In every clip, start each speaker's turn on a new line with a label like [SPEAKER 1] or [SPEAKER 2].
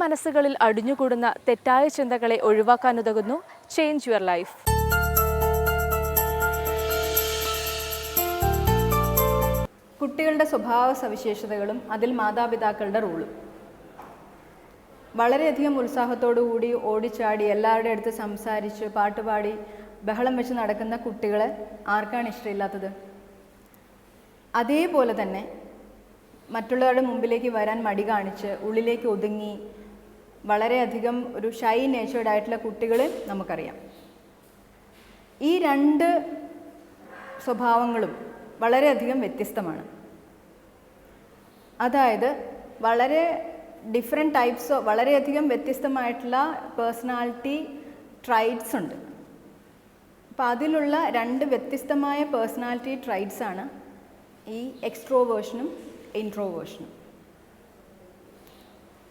[SPEAKER 1] മനസ്സുകളിൽ അടിഞ്ഞുകൂടുന്ന തെറ്റായ ചിന്തകളെ ഒഴിവാക്കാനുതകുന്നു ചേഞ്ച് യുവർ ലൈഫ്.
[SPEAKER 2] കുട്ടികളുടെ സ്വഭാവ സവിശേഷതകളും അതിൽ മാതാപിതാക്കളുടെ റോളും. വളരെയധികം ഉത്സാഹത്തോടുകൂടി ഓടിച്ചാടി എല്ലാവരുടെ അടുത്ത് സംസാരിച്ച് പാട്ടുപാടി ബഹളം വെച്ച് നടക്കുന്ന കുട്ടികളെ ആർക്കാണ് ഇഷ്ടമില്ലാത്തത്? അതേപോലെ തന്നെ മറ്റുള്ളവരുടെ മുമ്പിലേക്ക് വരാൻ മടി കാണിച്ച് ഉള്ളിലേക്ക് ഒതുങ്ങി വളരെയധികം ഒരു ഷൈ നേച്ചേർഡ് ആയിട്ടുള്ള കുട്ടികളെ നമുക്കറിയാം. ഈ രണ്ട് സ്വഭാവങ്ങളും വളരെയധികം വ്യത്യസ്തമാണ്. അതായത് വളരെ ഡിഫറെൻറ്റ് ടൈപ്സ്, വളരെയധികം വ്യത്യസ്തമായിട്ടുള്ള പേഴ്സണാലിറ്റി ട്രൈറ്റ്സ് ഉണ്ട്. അപ്പോൾ അതിലുള്ള രണ്ട് വ്യത്യസ്തമായ പേഴ്സണാലിറ്റി ട്രൈറ്റ്സാണ് ഈ എക്സ്ട്രോവേർഷനും ഇൻട്രോവേർഷനും.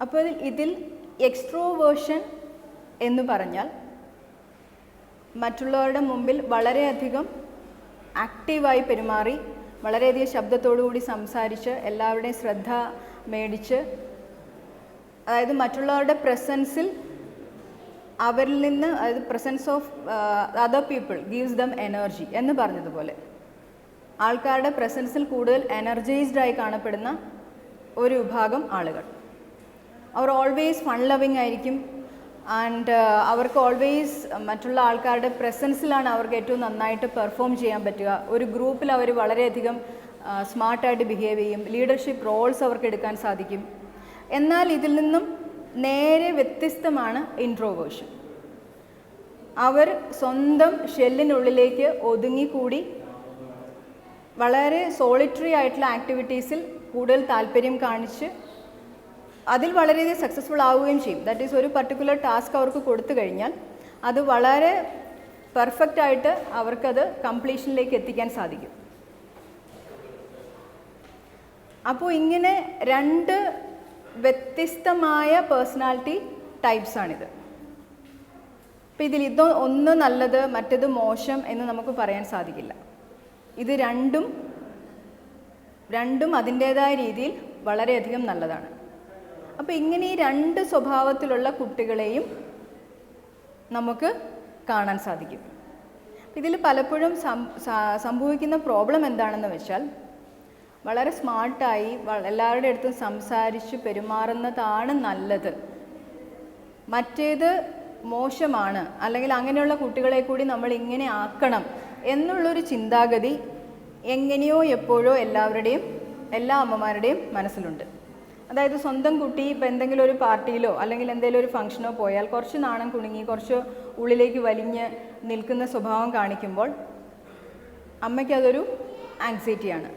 [SPEAKER 2] അപ്പോൾ ഇതിൽ എക്സ്ട്രോവേർഷൻ എന്ന് പറഞ്ഞാൽ മറ്റുള്ളവരുടെ മുമ്പിൽ വളരെയധികം ആക്റ്റീവായി പെരുമാറി വളരെയധികം ശബ്ദത്തോടുകൂടി സംസാരിച്ച് എല്ലാവരുടെയും ശ്രദ്ധ മേടിച്ച്, അതായത് മറ്റുള്ളവരുടെ പ്രസൻസിൽ അവരിൽ നിന്ന്, അതായത് presence of other people gives them energy എന്ന് പറഞ്ഞതുപോലെ ആൾക്കാരുടെ പ്രസൻസിൽ കൂടുതൽ എനർജൈസ്ഡ് ആയി കാണപ്പെടുന്ന ഒരു വിഭാഗം ആളുകൾ. അവർ ഓൾവേസ് ഫൺ ലവിങ് ആയിരിക്കും. ആൻഡ് അവർക്ക് ഓൾവേസ് മറ്റുള്ള ആൾക്കാരുടെ പ്രസൻസിലാണ് അവർക്ക് ഏറ്റവും നന്നായിട്ട് പെർഫോം ചെയ്യാൻ പറ്റുക. ഒരു ഗ്രൂപ്പിൽ അവർ വളരെയധികം സ്മാർട്ടായിട്ട് ബിഹേവ് ചെയ്യും. ലീഡർഷിപ്പ് റോൾസ് അവർക്ക് എടുക്കാൻ സാധിക്കും. എന്നാൽ ഇതിൽ നിന്നും നേരെ വ്യത്യസ്തമാണ് ഇൻട്രോവേർഷൻ. അവർ സ്വന്തം ഷെല്ലിനുള്ളിലേക്ക് ഒതുങ്ങിക്കൂടി വളരെ സോളിറ്ററി ആയിട്ടുള്ള ആക്ടിവിറ്റീസിൽ കൂടുതൽ താല്പര്യം കാണിച്ച് അതിൽ വളരെയധികം സക്സസ്ഫുൾ ആവുകയും ചെയ്യും. ദാറ്റ് ഈസ്, ഒരു പർട്ടിക്കുലർ ടാസ്ക് അവർക്ക് കൊടുത്തു കഴിഞ്ഞാൽ അത് വളരെ പെർഫെക്റ്റ് ആയിട്ട് അവർക്കത് കംപ്ലീഷനിലേക്ക് എത്തിക്കാൻ സാധിക്കും. അപ്പോൾ ഇങ്ങനെ രണ്ട് വ്യത്യസ്തമായ പേഴ്സണാലിറ്റി ടൈപ്സാണിത്. അപ്പോൾ ഇതിൽ ഒന്ന് നല്ലത് മറ്റേത് മോശം എന്ന് നമുക്ക് പറയാൻ സാധിക്കില്ല. ഇത് രണ്ടും അതിൻ്റേതായ രീതിയിൽ വളരെയധികം നല്ലതാണ്. അപ്പോൾ ഇങ്ങനെ ഈ രണ്ട് സ്വഭാവത്തിലുള്ള കുട്ടികളെയും നമുക്ക് കാണാൻ സാധിക്കും. ഇതിൽ പലപ്പോഴും സംഭവിക്കുന്ന പ്രോബ്ലം എന്താണെന്ന് വെച്ചാൽ, വളരെ സ്മാർട്ടായി എല്ലാവരുടെ അടുത്തും സംസാരിച്ച് പെരുമാറുന്നതാണ് നല്ലത്, മറ്റേത് മോശമാണ്, അല്ലെങ്കിൽ അങ്ങനെയുള്ള കുട്ടികളെ കൂടി നമ്മൾ ഇങ്ങനെ ആക്കണം എന്നുള്ളൊരു ചിന്താഗതി എങ്ങനെയോ എപ്പോഴോ എല്ലാ അമ്മമാരുടെയും മനസ്സിലുണ്ട്. അതായത് സ്വന്തം കുട്ടി ഇപ്പോൾ എന്തെങ്കിലും ഒരു പാർട്ടിയിലോ അല്ലെങ്കിൽ എന്തെങ്കിലും ഒരു ഫംഗ്ഷനോ പോയാൽ കുറച്ച് നാണം കുണുങ്ങി കുറച്ച് ഉള്ളിലേക്ക് വലിഞ്ഞ് നിൽക്കുന്ന സ്വഭാവം കാണിക്കുമ്പോൾ അമ്മയ്ക്ക് അതൊരു ആങ്സൈറ്റിയാണ്.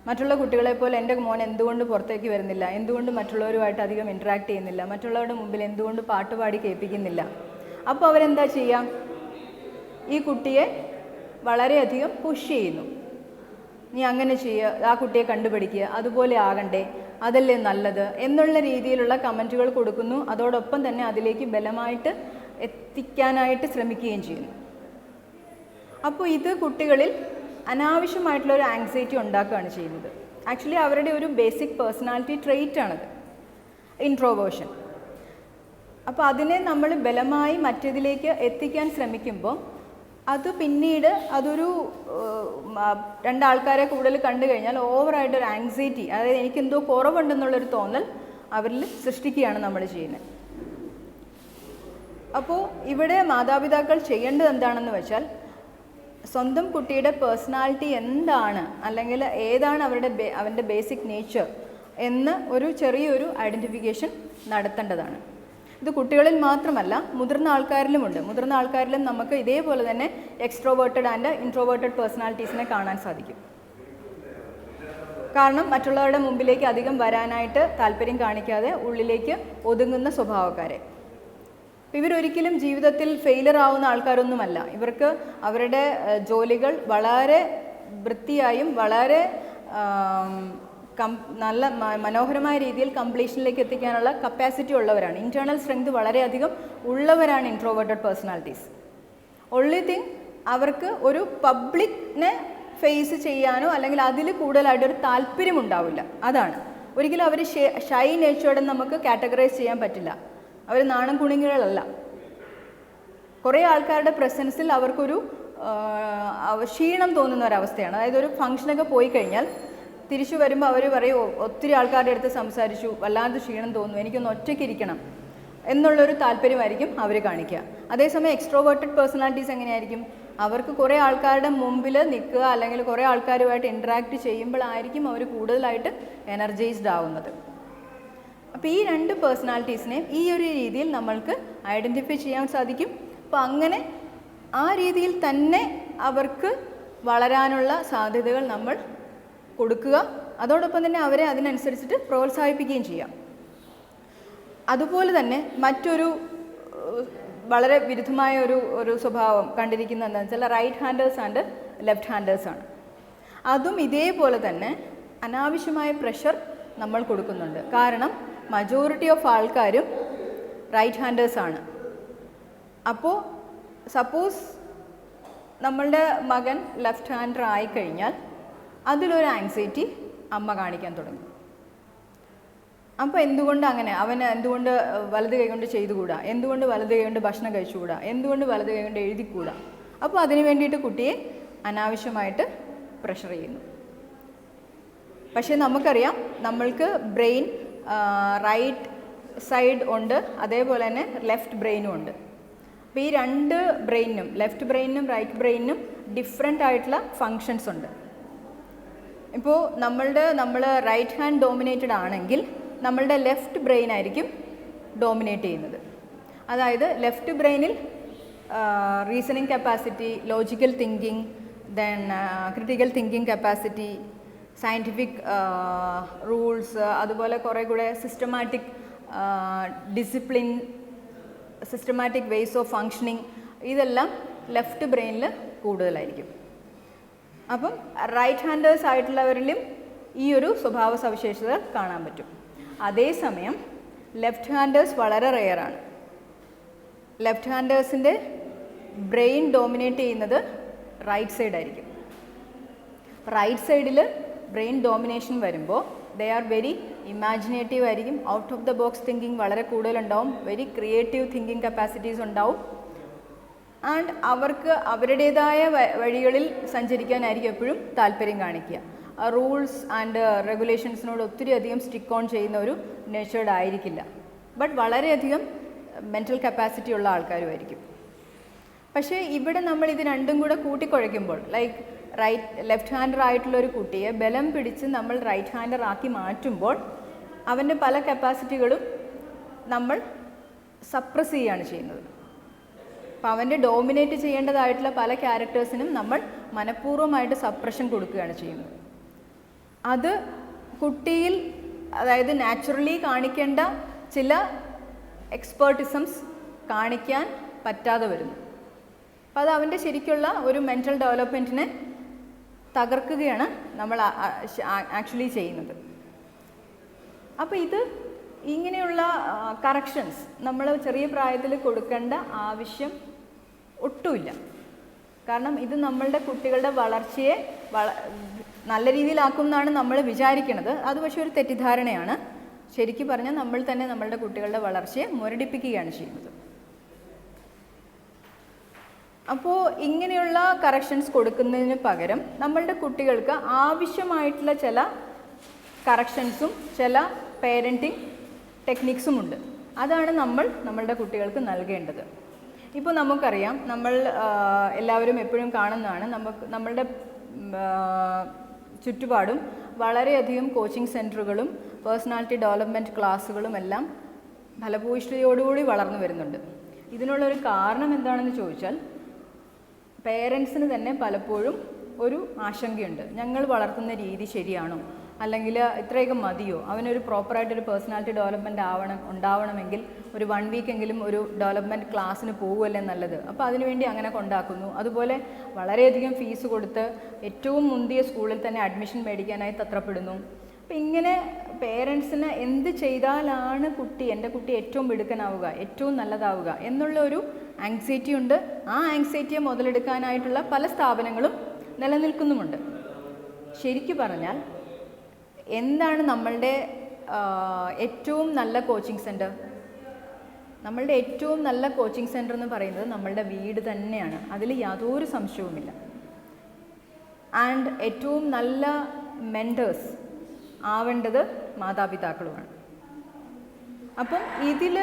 [SPEAKER 2] മറ്റുള്ള കുട്ടികളെ പോലെ എൻ്റെ മോൻ എന്തുകൊണ്ട് പുറത്തേക്ക് വരുന്നില്ല, എന്തുകൊണ്ട് മറ്റുള്ളവരുമായിട്ട് അധികം ഇൻട്രാക്ട് ചെയ്യുന്നില്ല, മറ്റുള്ളവരുടെ മുമ്പിൽ എന്തുകൊണ്ട് പാട്ടുപാടി കേൾപ്പിക്കുന്നില്ല. അപ്പോൾ അവരെന്താ ചെയ്യുക? ഈ കുട്ടിയെ വളരെയധികം പുഷ് ചെയ്യുന്നു. നീ അങ്ങനെ ചെയ്യുക, ആ കുട്ടിയെ കണ്ടുപിടിക്കുക, അതുപോലെ ആകണ്ടേ, അതല്ലേ നല്ലത് എന്നുള്ള രീതിയിലുള്ള കമൻറ്റുകൾ കൊടുക്കുന്നു. അതോടൊപ്പം തന്നെ അതിലേക്ക് ബലമായിട്ട് എത്തിക്കാനായിട്ട് ശ്രമിക്കുകയും ചെയ്യുന്നു. അപ്പോൾ ഇത് കുട്ടികളിൽ അനാവശ്യമായിട്ടുള്ള ഒരു ആങ്സൈറ്റി ഉണ്ടാക്കുകയാണ് ചെയ്യുന്നത്. ആക്ച്വലി അവരുടെ ഒരു ബേസിക് പേഴ്സണാലിറ്റി ട്രെയ്റ്റ് ആണത്, ഇൻട്രോവേർഷൻ. അപ്പോൾ അതിനെ നമ്മൾ ബലമായി മറ്റേതിലേക്ക് എത്തിക്കാൻ ശ്രമിക്കുമ്പോൾ അത് പിന്നീട് അതൊരു രണ്ടാൾക്കാരെ കൂടുതൽ കണ്ടു കഴിഞ്ഞാൽ ഓവറായിട്ടൊരു ആങ്സൈറ്റി, അതായത് എനിക്കെന്തോ കുറവുണ്ടെന്നുള്ളൊരു തോന്നൽ അവരിൽ സൃഷ്ടിക്കുകയാണ് നമ്മൾ ചെയ്യുന്നത്. അപ്പോൾ ഇവിടെ മാതാപിതാക്കൾ ചെയ്യേണ്ടത് എന്താണെന്ന് വെച്ചാൽ, സ്വന്തം കുട്ടിയുടെ പേഴ്സണാലിറ്റി എന്താണ്, അല്ലെങ്കിൽ ഏതാണ് അവൻ്റെ ബേസിക് നേച്ചർ എന്ന് ഒരു ചെറിയൊരു ഐഡൻറ്റിഫിക്കേഷൻ നടത്തേണ്ടതാണ്. ഇത് കുട്ടികളിൽ മാത്രമല്ല മുതിർന്ന ആൾക്കാരിലുമുണ്ട്. മുതിർന്ന ആൾക്കാരിലും നമുക്ക് ഇതേപോലെ തന്നെ എക്സ്ട്രോവേർട്ടഡ് ആൻഡ് ഇൻട്രോവേർട്ടഡ് പേഴ്സണാലിറ്റീസിനെ കാണാൻ സാധിക്കും. കാരണം മറ്റുള്ളവരുടെ മുമ്പിലേക്ക് അധികം വരാനായിട്ട് താല്പര്യം കാണിക്കാതെ ഉള്ളിലേക്ക് ഒതുങ്ങുന്ന സ്വഭാവക്കാരെ. ഇവരൊരിക്കലും ജീവിതത്തിൽ ഫെയിലർ ആവുന്ന ആൾക്കാരൊന്നുമല്ല. ഇവർക്ക് അവരുടെ ജോലികൾ വളരെ വൃത്തിയായും വളരെ നല്ല മനോഹരമായ രീതിയിൽ കംപ്ലീഷനിലേക്ക് എത്തിക്കാനുള്ള കപ്പാസിറ്റി ഉള്ളവരാണ്. ഇൻറ്റേർണൽ സ്ട്രെങ്ത് വളരെയധികം ഉള്ളവരാണ് ഇൻട്രോവേർട്ടഡ് പേഴ്സണാലിറ്റീസ്. ഓൺലി തിങ് അവർക്ക് ഒരു പബ്ലിക്കിനെ ഫേസ് ചെയ്യാനോ അല്ലെങ്കിൽ അതിൽ കൂടുതലായിട്ടൊരു താല്പര്യം ഉണ്ടാവില്ല. അതാണ് ഒരിക്കലും അവർ ഷൈ നേച്ചേർഡ് നമുക്ക് കാറ്റഗറൈസ് ചെയ്യാൻ പറ്റില്ല. അവർ നാണം കുണുങ്ങികളല്ല. കുറേ ആൾക്കാരുടെ പ്രസൻസിൽ അവർക്കൊരു ക്ഷീണം തോന്നുന്ന ഒരവസ്ഥയാണ്. അതായത് ഒരു ഫംഗ്ഷനൊക്കെ പോയി കഴിഞ്ഞാൽ തിരിച്ചു വരുമ്പോൾ അവർ പറയും, ഒത്തിരി ആൾക്കാരുടെ അടുത്ത് സംസാരിച്ചു, വല്ലാതെ ക്ഷീണം തോന്നുന്നു, എനിക്കൊന്ന് ഒറ്റയ്ക്ക് ഇരിക്കണം എന്നുള്ളൊരു താല്പര്യമായിരിക്കും അവർ കാണിക്കുക. അതേസമയം എക്സ്ട്രോവേർട്ടഡ് പേഴ്സണാലിറ്റീസ് എങ്ങനെയായിരിക്കും? അവർക്ക് കുറേ ആൾക്കാരുടെ മുമ്പിൽ നിൽക്കുക അല്ലെങ്കിൽ കുറേ ആൾക്കാരുമായിട്ട് ഇൻട്രാക്ട് ചെയ്യുമ്പോഴായിരിക്കും അവർ കൂടുതലായിട്ട് എനർജൈസ്ഡ് ആവുന്നത്. അപ്പോൾ ഈ രണ്ട് പേഴ്സണാലിറ്റീസിനെയും ഈ ഒരു രീതിയിൽ നമ്മൾക്ക് ഐഡൻറ്റിഫൈ ചെയ്യാൻ സാധിക്കും. അപ്പോൾ അങ്ങനെ ആ രീതിയിൽ തന്നെ അവർക്ക് വളരാനുള്ള സാധ്യതകൾ നമ്മൾ കൊടുക്കുക, അതോടൊപ്പം തന്നെ അവരെ അതിനനുസരിച്ചിട്ട് പ്രോത്സാഹിപ്പിക്കുകയും ചെയ്യാം. അതുപോലെ തന്നെ മറ്റൊരു വളരെ വിരുദ്ധമായ ഒരു സ്വഭാവം കണ്ടിരിക്കുന്നത് എന്താണെന്ന് വെച്ചാൽ റൈറ്റ് ഹാൻഡേഴ്സ് ആൻഡ് ലെഫ്റ്റ് ഹാൻഡേഴ്സാണ്. അതും ഇതേപോലെ തന്നെ അനാവശ്യമായ പ്രഷർ നമ്മൾ കൊടുക്കുന്നുണ്ട്. കാരണം മജോറിറ്റി ഓഫ് ആൾക്കാരും റൈറ്റ് ഹാൻഡേഴ്സാണ്. അപ്പോൾ സപ്പോസ് നമ്മളുടെ മകൻ ലെഫ്റ്റ് ഹാൻഡർ ആയിക്കഴിഞ്ഞാൽ അതിലൊരു ആങ്സൈറ്റി അമ്മ കാണിക്കാൻ തുടങ്ങും. അപ്പോൾ എന്തുകൊണ്ട് അങ്ങനെ? അവന് എന്തുകൊണ്ട് വലത് കൈ കൊണ്ട് ചെയ്തുകൂടാ? എന്തുകൊണ്ട് വലത് കൈ കൊണ്ട് ഭക്ഷണം കഴിച്ചുകൂടാ? എന്തുകൊണ്ട് വലത് കൈ കൊണ്ട് എഴുതിക്കൂടാ? അപ്പോൾ അതിന് വേണ്ടിയിട്ട് കുട്ടിയെ അനാവശ്യമായിട്ട് പ്രഷർ ചെയ്യുന്നു. പക്ഷേ നമുക്കറിയാം, നമ്മൾക്ക് ബ്രെയിൻ റൈറ്റ് സൈഡ് ഉണ്ട്, അതേപോലെ തന്നെ ലെഫ്റ്റ് ബ്രെയിനും ഉണ്ട്. അപ്പോൾ ഈ രണ്ട് ബ്രെയിനും, ലെഫ്റ്റ് ബ്രെയിനും റൈറ്റ് ബ്രെയിനും ഡിഫറെൻ്റ് ആയിട്ടുള്ള ഫങ്ഷൻസ് ഉണ്ട്. ഇപ്പോൾ നമ്മൾ റൈറ്റ് ഹാൻഡ് ഡോമിനേറ്റഡ് ആണെങ്കിൽ നമ്മളുടെ ലെഫ്റ്റ് ബ്രെയിൻ ആയിരിക്കും ഡോമിനേറ്റ് ചെയ്യുന്നത്. അതായത് ലെഫ്റ്റ് ബ്രെയിനിൽ reasoning capacity, logical thinking, then critical thinking capacity, scientific rules, അതുപോലെ കുറേ കൂടെ systematic discipline, systematic ways of functioning, ഇതെല്ലാം ലെഫ്റ്റ് ബ്രെയിനിൽ കൂടുതലായിരിക്കും. അപ്പം റൈറ്റ് ഹാൻഡേഴ്സ് ആയിട്ടുള്ളവരിലും ഈ ഒരു സ്വഭാവ സവിശേഷത കാണാൻ പറ്റും. അതേസമയം ലെഫ്റ്റ് ഹാൻഡേഴ്സ് വളരെ റെയറാണ്. ലെഫ്റ്റ് ഹാൻഡേഴ്സിൻ്റെ ബ്രെയിൻ ഡോമിനേറ്റ് ചെയ്യുന്നത് റൈറ്റ് സൈഡായിരിക്കും. റൈറ്റ് സൈഡിൽ ബ്രെയിൻ ഡോമിനേഷൻ വരുമ്പോൾ ദേ ആർ വെരി ഇമാജിനേറ്റീവ് ആയിരിക്കും, out of the box thinking വളരെ കൂടുതലുണ്ടാവും, വെരി ക്രിയേറ്റീവ് തിങ്കിങ് കപ്പാസിറ്റീസ് ഉണ്ടാവും. ആൻഡ് അവർക്ക് അവരുടേതായ വഴികളിൽ സഞ്ചരിക്കാനായിരിക്കും എപ്പോഴും താല്പര്യം കാണിക്കുക. റൂൾസ് ആൻഡ് റെഗുലേഷൻസിനോട് ഒത്തിരി അധികം സ്റ്റിക്ക് ഓൺ ചെയ്യുന്ന ഒരു നേച്ചേർഡ് ആയിരിക്കില്ല. ബട്ട് വളരെയധികം മെൻ്റൽ കപ്പാസിറ്റി ഉള്ള ആൾക്കാരുമായിരിക്കും. പക്ഷേ ഇവിടെ നമ്മൾ ഇത് രണ്ടും കൂടെ കൂട്ടിക്കുഴയ്ക്കുമ്പോൾ, ലൈക്ക് ലെഫ്റ്റ് ഹാൻഡർ ആയിട്ടുള്ള ഒരു കുട്ടിയെ ബലം പിടിച്ച് നമ്മൾ റൈറ്റ് ഹാൻഡർ ആക്കി മാറ്റുമ്പോൾ അവൻ്റെ പല കപ്പാസിറ്റികളും നമ്മൾ സപ്രസ് ചെയ്യുകയാണ് ചെയ്യുന്നത്. അപ്പോൾ അവൻ്റെ ഡോമിനേറ്റ് ചെയ്യേണ്ടതായിട്ടുള്ള പല ക്യാരക്ടേഴ്സിനും നമ്മൾ മനഃപൂർവ്വമായിട്ട് സപ്രഷൻ കൊടുക്കുകയാണ് ചെയ്യുന്നത്. അത് കുട്ടിയിൽ, അതായത് നാച്ചുറലി കാണിക്കേണ്ട ചില എക്സ്പേർട്ടിസംസ് കാണിക്കാൻ പറ്റാതെ വരുന്നു. അപ്പോൾ അത് അവൻ്റെ ശരിക്കുള്ള ഒരു മെൻ്റൽ ഡെവലപ്മെൻറ്റിനെ തകർക്കുകയാണ് നമ്മൾ ആക്ച്വലി ചെയ്യുന്നത്. അപ്പോൾ ഇത് ഇങ്ങനെയുള്ള കറക്ഷൻസ് നമ്മൾ ചെറിയ പ്രായത്തിൽ കൊടുക്കേണ്ട ആവശ്യം ഒട്ടുമില്ല. കാരണം ഇത് നമ്മളുടെ കുട്ടികളുടെ വളർച്ചയെ നല്ല രീതിയിലാക്കും എന്നാണ് നമ്മൾ വിചാരിക്കുന്നത്. അത് പക്ഷേ ഒരു തെറ്റിദ്ധാരണയാണ്. ശരിക്കും പറഞ്ഞാൽ നമ്മൾ തന്നെ നമ്മളുടെ കുട്ടികളുടെ വളർച്ചയെ മുരടിപ്പിക്കുകയാണ് ചെയ്യുന്നത്. അപ്പോൾ ഇങ്ങനെയുള്ള കറക്ഷൻസ് കൊടുക്കുന്നതിന് പകരം നമ്മളുടെ കുട്ടികൾക്ക് ആവശ്യമായിട്ടുള്ള ചില കറക്ഷൻസും ചില പേരൻറ്റിങ് ടെക്നിക്സുമുണ്ട്. അതാണ് നമ്മളുടെ കുട്ടികൾക്ക് നൽകേണ്ടത്. ഇപ്പോൾ നമുക്കറിയാം, നമ്മൾ എല്ലാവരും എപ്പോഴും കാണുന്നതാണ്, നമ്മളുടെ ചുറ്റുപാടും വളരെയധികം കോച്ചിങ് സെൻറ്ററുകളും പേഴ്സണാലിറ്റി ഡെവലപ്മെൻറ്റ് ക്ലാസ്സുകളും എല്ലാം ഫലഭൂയിഷ്ഠതയോടുകൂടി വളർന്നു വരുന്നുണ്ട്. ഇതിനുള്ളൊരു കാരണം എന്താണെന്ന് ചോദിച്ചാൽ, പേരൻസിന് തന്നെ പലപ്പോഴും ഒരു ആശങ്കയുണ്ട്, ഞങ്ങൾ വളർത്തുന്ന രീതി ശരിയാണോ, അല്ലെങ്കിൽ ഇത്രയൊക്കെ മതിയോ, അവനൊരു പ്രോപ്പറായിട്ടൊരു പേഴ്സണാലിറ്റി ഡെവലപ്മെൻറ്റ് ഉണ്ടാവണമെങ്കിൽ ഒരു 1 വീക്കെങ്കിലും ഒരു ഡെവലപ്മെൻറ്റ് ക്ലാസ്സിന് പോകുമല്ലേ നല്ലത്. അപ്പോൾ അതിനുവേണ്ടി അങ്ങനെ കൊണ്ടാക്കുന്നു. അതുപോലെ വളരെയധികം ഫീസ് കൊടുത്ത് ഏറ്റവും മുന്തിയ സ്കൂളിൽ തന്നെ അഡ്മിഷൻ മേടിക്കാനായി തത്രപ്പെടുന്നു. അപ്പം ഇങ്ങനെ പേരൻസിന് എന്ത് ചെയ്താലാണ് എൻ്റെ കുട്ടി ഏറ്റവും മിടുക്കനാവുക, ഏറ്റവും നല്ലതാവുക എന്നുള്ള ഒരു ആങ്സൈറ്റി ഉണ്ട്. ആ ആങ്സൈറ്റിയെ മുതലെടുക്കാനായിട്ടുള്ള പല സ്ഥാപനങ്ങളും നിലനിൽക്കുന്നുമുണ്ട്. ശരിക്കു പറഞ്ഞാൽ എന്താണ് നമ്മളുടെ ഏറ്റവും നല്ല കോച്ചിങ് സെൻറ്റർ, നമ്മളുടെ ഏറ്റവും നല്ല കോച്ചിങ് സെൻറ്റർ എന്ന് പറയുന്നത് നമ്മളുടെ വീട് തന്നെയാണ്, അതിൽ യാതൊരു സംശയവുമില്ല. ആൻഡ് ഏറ്റവും നല്ല മെൻറ്റേഴ്സ് ആവേണ്ടത് മാതാപിതാക്കളുമാണ്. അപ്പം ഇതിൽ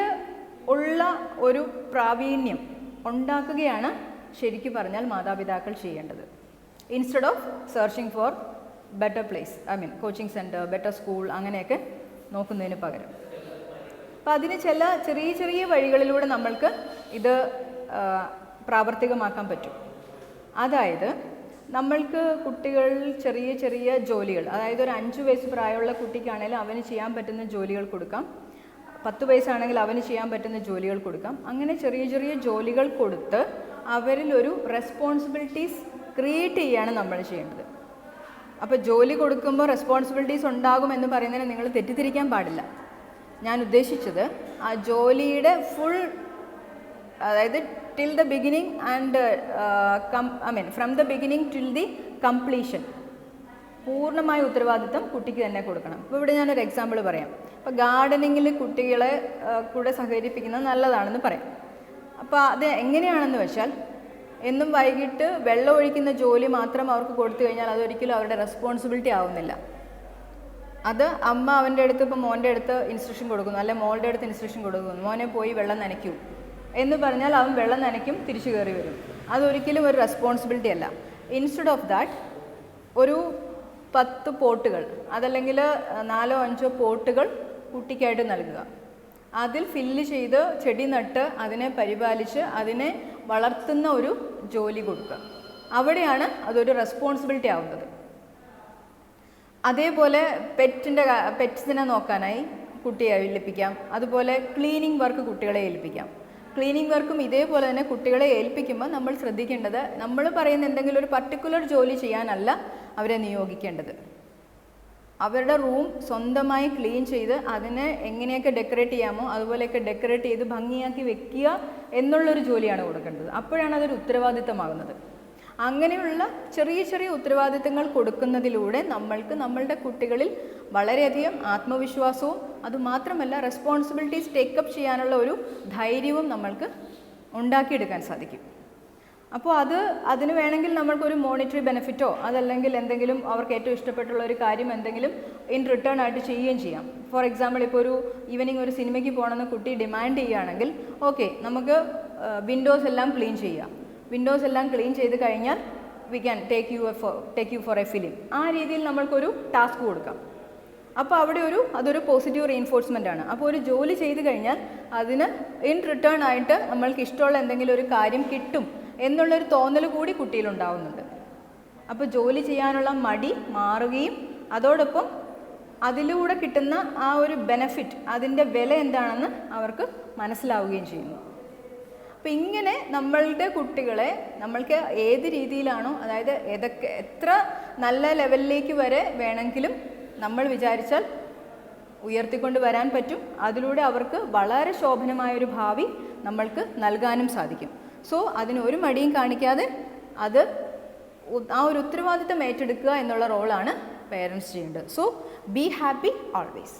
[SPEAKER 2] ഉള്ള ഒരു പ്രാവീണ്യം ഉണ്ടാക്കുകയാണ് ശരിക്കും പറഞ്ഞാൽ മാതാപിതാക്കൾ ചെയ്യേണ്ടത്. Instead of searching for better place, coaching centre, better school അങ്ങനെയൊക്കെ നോക്കുന്നതിന് പകരം. അപ്പം അതിന് ചില ചെറിയ ചെറിയ വഴികളിലൂടെ നമ്മൾക്ക് ഇത് പ്രാവർത്തികമാക്കാൻ പറ്റും. അതായത് നമ്മൾക്ക് കുട്ടികൾ ചെറിയ ചെറിയ ജോലികൾ, അതായത് ഒരു 5 വയസ്സ് പ്രായമുള്ള കുട്ടിക്കാണെങ്കിലും അവന് ചെയ്യാൻ പറ്റുന്ന ജോലികൾ കൊടുക്കാം, 10 വയസ്സാണെങ്കിൽ അവന് ചെയ്യാൻ പറ്റുന്ന ജോലികൾ കൊടുക്കാം. അങ്ങനെ ചെറിയ ചെറിയ ജോലികൾ കൊടുത്ത് അവരിലൊരു റെസ്പോൺസിബിലിറ്റീസ് ക്രിയേറ്റ് ചെയ്യുകയാണ് നമ്മൾ ചെയ്യേണ്ടത്. അപ്പോൾ ജോലി കൊടുക്കുമ്പോൾ റെസ്പോൺസിബിലിറ്റീസ് ഉണ്ടാകുമെന്ന് പറയുന്നതിന് നിങ്ങൾ തെറ്റിദ്ധരിക്കാൻ പാടില്ല. ഞാൻ ഉദ്ദേശിച്ചത് ആ ജോലിയുടെ ഫുൾ, അതായത് till the beginning and from the beginning till the completion പൂർണ്ണമായ ഉത്തരവാദിത്തം കുട്ടിക്ക് തന്നെ കൊടുക്കണം. ഇപ്പോൾ ഇവിടെ ഞാനൊരു എക്സാമ്പിൾ പറയാം. ഇപ്പോൾ ഗാർഡനിങ്ങിൽ കുട്ടികളെ കൂടെ സഹകരിപ്പിക്കുന്നത് നല്ലതാണെന്ന് പറയാം. അപ്പോൾ അത് എങ്ങനെയാണെന്ന് വെച്ചാൽ, എന്നും വൈകിട്ട് വെള്ളം ഒഴിക്കുന്ന ജോലി മാത്രം അവർക്ക് കൊടുത്തു കഴിഞ്ഞാൽ അതൊരിക്കലും അവരുടെ റെസ്പോൺസിബിലിറ്റി ആവുന്നില്ല. അത് അമ്മ അവൻ്റെ അടുത്ത്, ഇപ്പോൾ മോൻ്റെ അടുത്ത് ഇൻസ്ട്രക്ഷൻ കൊടുക്കുന്നു, അല്ലെ മോളുടെ അടുത്ത് ഇൻസ്ട്രക്ഷൻ കൊടുക്കുന്നു, മോനെ പോയി വെള്ളം നനയ്ക്കൂ എന്ന് പറഞ്ഞാൽ അവൻ വെള്ളം നനയ്ക്കും, തിരിച്ചു കയറി വരും. അതൊരിക്കലും ഒരു റെസ്പോൺസിബിലിറ്റി അല്ല. ഇൻസ്റ്റെഡ് ഓഫ് ദാറ്റ് ഒരു 10 പോട്ടുകൾ, അതല്ലെങ്കിൽ 4-5 പോട്ടുകൾ കുട്ടിക്കായിട്ട് നൽകുക. അതിൽ ഫില്ല് ചെയ്ത് ചെടി നട്ട് അതിനെ പരിപാലിച്ച് അതിനെ വളർത്തുന്ന ഒരു ജോലി കൊടുക്കുക. അവിടെയാണ് അതൊരു റെസ്പോൺസിബിലിറ്റി ആവുന്നത്. അതേപോലെ പെറ്റ്സിനെ നോക്കാനായി കുട്ടിയെ ഏൽപ്പിക്കാം. അതുപോലെ ക്ലീനിങ് വർക്ക് കുട്ടികളെ ഏൽപ്പിക്കാം. ക്ലീനിങ് വർക്കും ഇതേപോലെ തന്നെ കുട്ടികളെ ഏൽപ്പിക്കുമ്പോൾ നമ്മൾ ശ്രദ്ധിക്കേണ്ടത്, നമ്മൾ പറയുന്ന എന്തെങ്കിലും ഒരു പർട്ടിക്കുലർ ജോലി ചെയ്യാനല്ല അവരെ നിയോഗിക്കേണ്ടത്. അവരുടെ റൂം സ്വന്തമായി ക്ലീൻ ചെയ്ത് അതിനെ എങ്ങനെയൊക്കെ ഡെക്കറേറ്റ് ചെയ്യാമോ അതുപോലെയൊക്കെ ഡെക്കറേറ്റ് ചെയ്ത് ഭംഗിയാക്കി വെക്കുക എന്നുള്ളൊരു ജോലിയാണ് കൊടുക്കേണ്ടത്. അപ്പോഴാണ് അതൊരു ഉത്തരവാദിത്തമാകുന്നത്. അങ്ങനെയുള്ള ചെറിയ ചെറിയ ഉത്തരവാദിത്തങ്ങൾ കൊടുക്കുന്നതിലൂടെ നമ്മളുടെ കുട്ടികളിൽ വളരെയധികം ആത്മവിശ്വാസവും അതുമാത്രമല്ല റെസ്പോൺസിബിലിറ്റീസ് ടേക്കപ്പ് ചെയ്യാനുള്ള ഒരു ധൈര്യവും നമ്മൾക്ക് ഉണ്ടാക്കിയെടുക്കാൻ സാധിക്കും. അപ്പോൾ അതിന് വേണമെങ്കിൽ നമ്മൾക്കൊരു മോണിറ്ററി ബെനിഫിറ്റോ അതല്ലെങ്കിൽ എന്തെങ്കിലും അവർക്ക് ഏറ്റവും ഇഷ്ടപ്പെട്ടുള്ള ഒരു കാര്യം എന്തെങ്കിലും ഇൻ റിട്ടേൺ ആയിട്ട് ചെയ്യുകയും ചെയ്യാം. ഫോർ എക്സാമ്പിൾ, ഇപ്പോൾ ഒരു ഈവനിങ് ഒരു സിനിമയ്ക്ക് പോകണമെന്ന് കുട്ടി ഡിമാൻഡ് ചെയ്യുകയാണെങ്കിൽ, ഓക്കെ നമുക്ക് വിൻഡോസ് എല്ലാം ക്ലീൻ ചെയ്യാം. വിൻഡോസ് എല്ലാം ക്ലീൻ ചെയ്ത് കഴിഞ്ഞാൽ we can take you for A film. ആ രീതിയിൽ നമ്മൾക്കൊരു ടാസ്ക് കൊടുക്കാം. അപ്പോൾ അവിടെ അതൊരു പോസിറ്റീവ് റീഇൻഫോഴ്സ്മെൻ്റ് ആണ്. അപ്പോൾ ഒരു ജോലി ചെയ്ത് കഴിഞ്ഞാൽ അതിന് ഇൻ റിട്ടേൺ ആയിട്ട് നമ്മൾക്ക് ഇഷ്ടമുള്ള എന്തെങ്കിലും ഒരു കാര്യം കിട്ടും എന്നുള്ളൊരു തോന്നൽ കൂടി കുട്ടിയിലുണ്ടാവുന്നുണ്ട്. അപ്പോൾ ജോലി ചെയ്യാനുള്ള മടി മാറുകയും അതോടൊപ്പം അതിലൂടെ കിട്ടുന്ന ആ ഒരു ബെനഫിറ്റ്, അതിൻ്റെ വില എന്താണെന്ന് അവർക്ക് മനസ്സിലാവുകയും ചെയ്യുന്നു. അപ്പോൾ ഇങ്ങനെ നമ്മളുടെ കുട്ടികളെ നമ്മൾക്ക് ഏത് രീതിയിലാണോ, അതായത് എത്ര നല്ല ലെവലിലേക്ക് വരെ വേണമെങ്കിലും നമ്മൾ വിചാരിച്ചാൽ ഉയർത്തിക്കൊണ്ട് വരാൻ പറ്റും. അതിലൂടെ അവർക്ക് വളരെ ശോഭനമായൊരു ഭാവി നമ്മൾക്ക് നൽകാനും സാധിക്കും. സോ അതിനൊരു മടിയും കാണിക്കാതെ ആ ഒരു ഉത്തരവാദിത്തം ഏറ്റെടുക്കുക എന്നുള്ള റോളാണ് പേരൻസ് ചെയ്യേണ്ടത്. So be happy always.